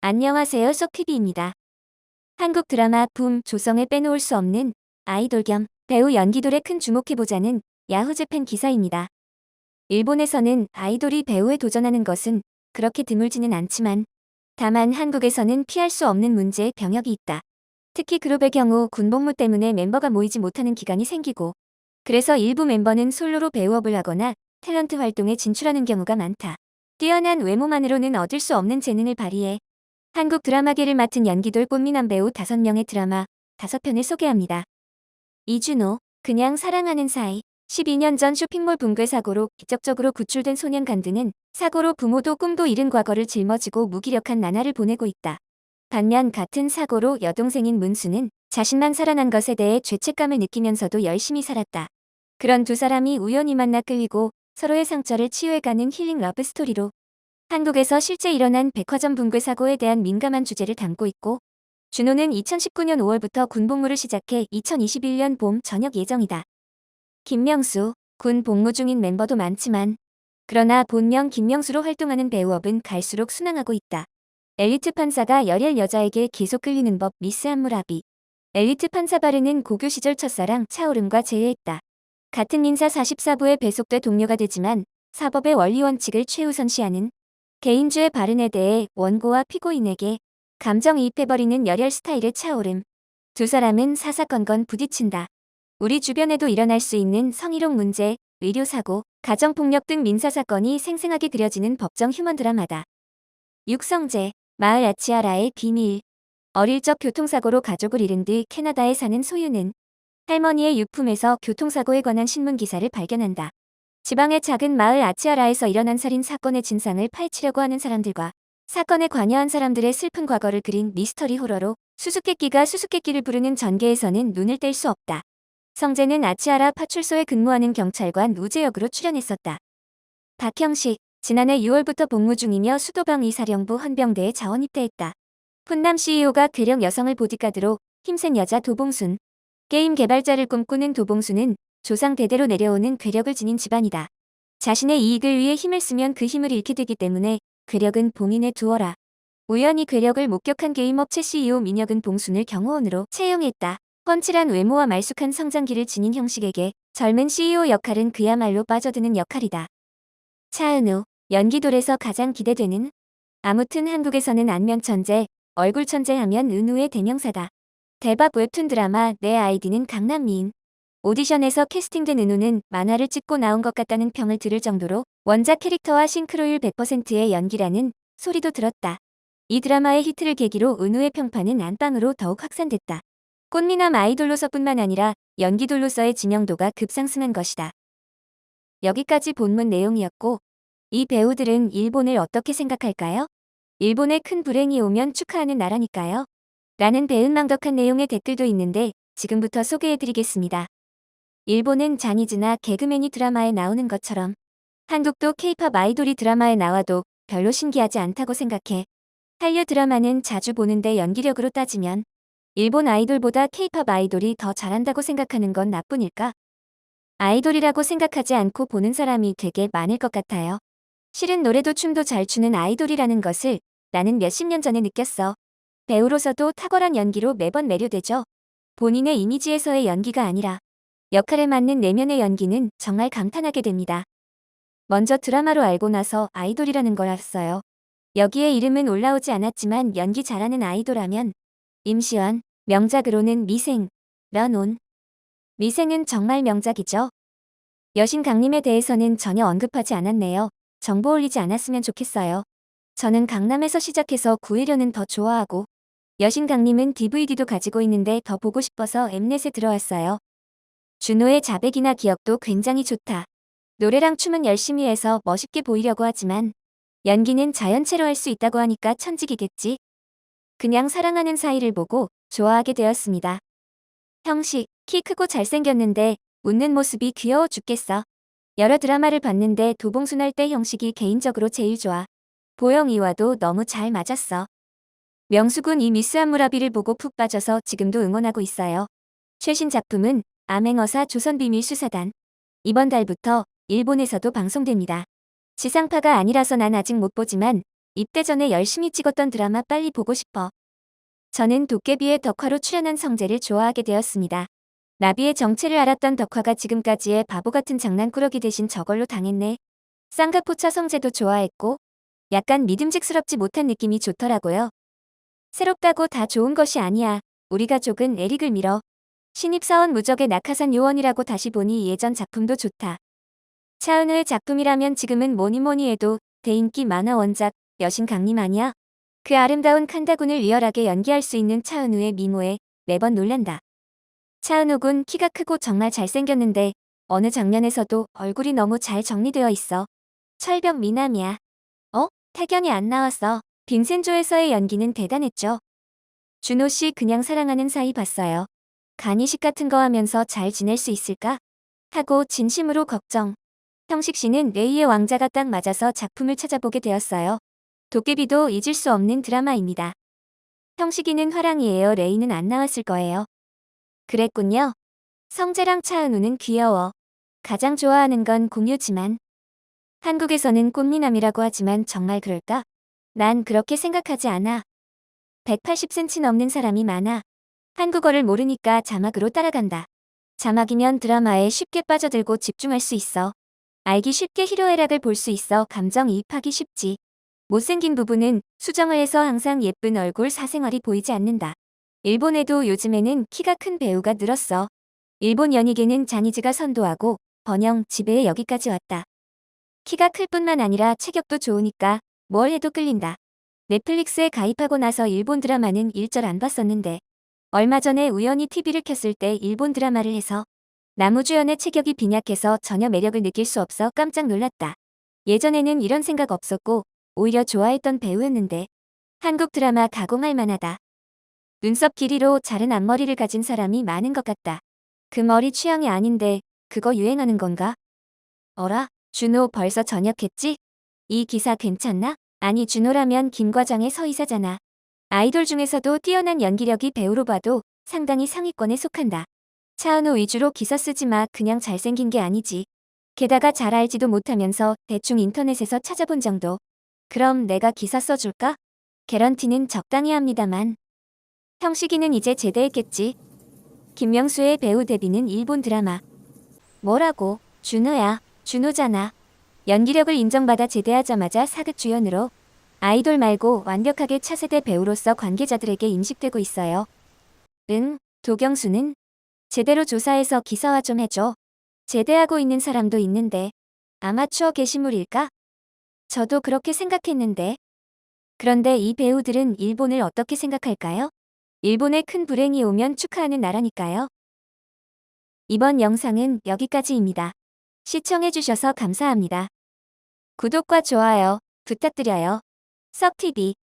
안녕하세요, 소피비입니다. 한국 드라마 붐 조성에 빼놓을 수 없는 아이돌 겸 배우 연기돌에 큰 주목해보자는 야후재팬 기사입니다. 일본에서는 아이돌이 배우에 도전하는 것은 그렇게 드물지는 않지만 다만 한국에서는 피할 수 없는 문제의 병역이 있다. 특히 그룹의 경우 군복무 때문에 멤버가 모이지 못하는 기간이 생기고 그래서 일부 멤버는 솔로로 배우업을 하거나 탤런트 활동에 진출하는 경우가 많다. 뛰어난 외모만으로는 얻을 수 없는 재능을 발휘해 한국 드라마계를 맡은 연기돌 꽃미남 배우 5명의 드라마 5편을 소개합니다. 이준호, 그냥 사랑하는 사이, 12년 전 쇼핑몰 붕괴 사고로 기적적으로 구출된 소년 간드는 사고로 부모도 꿈도 잃은 과거를 짊어지고 무기력한 나날을 보내고 있다. 반면 같은 사고로 여동생인 문수는 자신만 살아난 것에 대해 죄책감을 느끼면서도 열심히 살았다. 그런 두 사람이 우연히 만나 끌리고 서로의 상처를 치유해가는 힐링 러브 스토리로 한국에서 실제 일어난 백화점 붕괴 사고에 대한 민감한 주제를 담고 있고 준호는 2019년 5월부터 군복무를 시작해 2021년 봄 전역 예정이다. 김명수, 군 복무 중인 멤버도 많지만 그러나 본명 김명수로 활동하는 배우업은 갈수록 순항하고 있다. 엘리트 판사가 열혈 여자에게 계속 끌리는 법 미스 한무라비. 엘리트 판사 바르는 고교 시절 첫사랑 차오름과 재회했다. 같은 민사 44부에 배속돼 동료가 되지만 사법의 원리 원칙을 최우선시하는 개인주의 발언에 대해 원고와 피고인에게 감정이입해버리는 열혈 스타일의 차오름. 두 사람은 사사건건 부딪힌다. 우리 주변에도 일어날 수 있는 성희롱 문제, 의료사고, 가정폭력 등 민사사건이 생생하게 그려지는 법정 휴먼 드라마다. 육성재, 마을 아치아라의 비밀. 어릴 적 교통사고로 가족을 잃은 뒤 캐나다에 사는 소유는 할머니의 유품에서 교통사고에 관한 신문기사를 발견한다. 지방의 작은 마을 아치아라에서 일어난 살인 사건의 진상을 파헤치려고 하는 사람들과 사건에 관여한 사람들의 슬픈 과거를 그린 미스터리 호러로 수수께끼가 수수께끼를 부르는 전개에서는 눈을 뗄 수 없다. 성재는 아치아라 파출소에 근무하는 경찰관 우재 역으로 출연했었다. 박형식, 지난해 6월부터 복무 중이며 수도방 이사령부 헌병대에 자원 입대했다. 훈남 CEO가 괴력 여성을 보디가드로 힘센 여자 도봉순. 게임 개발자를 꿈꾸는 도봉순은 조상 대대로 내려오는 괴력을 지닌 집안이다. 자신의 이익을 위해 힘을 쓰면 그 힘을 잃게 되기 때문에 괴력은 봉인해 두어라. 우연히 괴력을 목격한 게임 업체 CEO 민혁은 봉순을 경호원으로 채용했다. 펀칠한 외모와 말쑥한 성장기를 지닌 형식에게 젊은 CEO 역할은 그야말로 빠져드는 역할이다. 차은우, 연기돌에서 가장 기대되는? 아무튼 한국에서는 안면 천재, 얼굴 천재 하면 은우의 대명사다. 대박 웹툰 드라마 내 아이디는 강남미인. 오디션에서 캐스팅된 은우는 만화를 찍고 나온 것 같다는 평을 들을 정도로 원작 캐릭터와 싱크로율 100%의 연기라는 소리도 들었다. 이 드라마의 히트를 계기로 은우의 평판은 안방으로 더욱 확산됐다. 꽃미남 아이돌로서뿐만 아니라 연기돌로서의 지명도가 급상승한 것이다. 여기까지 본문 내용이었고 이 배우들은 일본을 어떻게 생각할까요? 일본에 큰 불행이 오면 축하하는 나라니까요. 라는 배은망덕한 내용의 댓글도 있는데 지금부터 소개해드리겠습니다. 일본은 자니즈나 개그맨이 드라마에 나오는 것처럼 한국도 케이팝 아이돌이 드라마에 나와도 별로 신기하지 않다고 생각해. 한류 드라마는 자주 보는데 연기력으로 따지면 일본 아이돌보다 케이팝 아이돌이 더 잘한다고 생각하는 건 나뿐일까? 아이돌이라고 생각하지 않고 보는 사람이 되게 많을 것 같아요. 실은 노래도 춤도 잘 추는 아이돌이라는 것을 나는 몇십 년 전에 느꼈어. 배우로서도 탁월한 연기로 매번 매료되죠. 본인의 이미지에서의 연기가 아니라 역할에 맞는 내면의 연기는 정말 감탄하게 됩니다. 먼저 드라마로 알고 나서 아이돌이라는 걸 알았어요. 여기에 이름은 올라오지 않았지만 연기 잘하는 아이돌 하면 임시완, 명작으로는 미생, 런온. 미생은 정말 명작이죠. 여신 강림에 대해서는 전혀 언급하지 않았네요. 정보 올리지 않았으면 좋겠어요. 저는 강남에서 시작해서 구혜련은 더 좋아하고 여신 강림은 DVD도 가지고 있는데 더 보고 싶어서 엠넷에 들어왔어요. 준호의 자백이나 기억도 굉장히 좋다. 노래랑 춤은 열심히 해서 멋있게 보이려고 하지만 연기는 자연체로 할 수 있다고 하니까 천직이겠지. 그냥 사랑하는 사이를 보고 좋아하게 되었습니다. 형식, 키 크고 잘생겼는데 웃는 모습이 귀여워 죽겠어. 여러 드라마를 봤는데 도봉순 할 때 형식이 개인적으로 제일 좋아. 보영이와도 너무 잘 맞았어. 명수군 이 미스 한무라비를 보고 푹 빠져서 지금도 응원하고 있어요. 최신 작품은 암행어사 조선비밀수사단. 이번 달부터 일본에서도 방송됩니다. 지상파가 아니라서 난 아직 못 보지만 입대 전에 열심히 찍었던 드라마 빨리 보고 싶어. 저는 도깨비의 덕화로 출연한 성재를 좋아하게 되었습니다. 나비의 정체를 알았던 덕화가 지금까지의 바보 같은 장난꾸러기 대신 저걸로 당했네. 쌍꺼포차 성재도 좋아했고 약간 믿음직스럽지 못한 느낌이 좋더라고요. 새롭다고 다 좋은 것이 아니야. 우리 가족은 에릭을 밀어. 신입사원 무적의 낙하산 요원이라고 다시 보니 예전 작품도 좋다. 차은우의 작품이라면 지금은 뭐니뭐니 해도 대인기 만화 원작 여신 강림 아니야? 그 아름다운 칸다군을 리얼하게 연기할 수 있는 차은우의 미모에 매번 놀란다. 차은우 군 키가 크고 정말 잘생겼는데 어느 장면에서도 얼굴이 너무 잘 정리되어 있어. 철벽 미남이야. 태견이 안 나왔어. 빈센조에서의 연기는 대단했죠. 준호 씨 그냥 사랑하는 사이 봤어요. 간이식 같은 거 하면서 잘 지낼 수 있을까? 하고 진심으로 걱정. 형식 씨는 레이의 왕자가 딱 맞아서 작품을 찾아보게 되었어요. 도깨비도 잊을 수 없는 드라마입니다. 형식이는 화랑이에요. 레이는 안 나왔을 거예요. 그랬군요. 성재랑 차은우는 귀여워. 가장 좋아하는 건 공유지만. 한국에서는 꽃미남이라고 하지만 정말 그럴까? 난 그렇게 생각하지 않아. 180cm 넘는 사람이 많아. 한국어를 모르니까 자막으로 따라간다. 자막이면 드라마에 쉽게 빠져들고 집중할 수 있어. 알기 쉽게 희로애락을 볼 수 있어 감정이입하기 쉽지. 못생긴 부분은 수정을 해서 항상 예쁜 얼굴 사생활이 보이지 않는다. 일본에도 요즘에는 키가 큰 배우가 늘었어. 일본 연예계는 자니즈가 선도하고 번영 지배에 여기까지 왔다. 키가 클 뿐만 아니라 체격도 좋으니까 뭘 해도 끌린다. 넷플릭스에 가입하고 나서 일본 드라마는 일절 안 봤었는데 얼마 전에 우연히 TV를 켰을 때 일본 드라마를 해서 남우주연의 체격이 빈약해서 전혀 매력을 느낄 수 없어 깜짝 놀랐다. 예전에는 이런 생각 없었고 오히려 좋아했던 배우였는데 한국 드라마 가공할 만하다. 눈썹 길이로 자른 앞머리를 가진 사람이 많은 것 같다. 그 머리 취향이 아닌데 그거 유행하는 건가? 어라? 준호 벌써 전역했지? 이 기사 괜찮나? 아니 준호라면 김과장의 서이사잖아. 아이돌 중에서도 뛰어난 연기력이 배우로 봐도 상당히 상위권에 속한다. 차은우 위주로 기사 쓰지 마. 그냥 잘생긴 게 아니지. 게다가 잘 알지도 못하면서 대충 인터넷에서 찾아본 정도. 그럼 내가 기사 써줄까? 개런티는 적당히 합니다만. 형식이는 이제 제대했겠지. 김명수의 배우 데뷔는 일본 드라마. 뭐라고? 준호야. 준호잖아. 연기력을 인정받아 제대하자마자 사극 주연으로 아이돌 말고 완벽하게 차세대 배우로서 관계자들에게 인식되고 있어요. 응, 도경수는? 제대로 조사해서 기사화 좀 해줘. 제대하고 있는 사람도 있는데 아마추어 게시물일까? 저도 그렇게 생각했는데. 그런데 이 배우들은 일본을 어떻게 생각할까요? 일본에 큰 불행이 오면 축하하는 나라니까요. 이번 영상은 여기까지입니다. 시청해주셔서 감사합니다. 구독과 좋아요 부탁드려요. 썩TV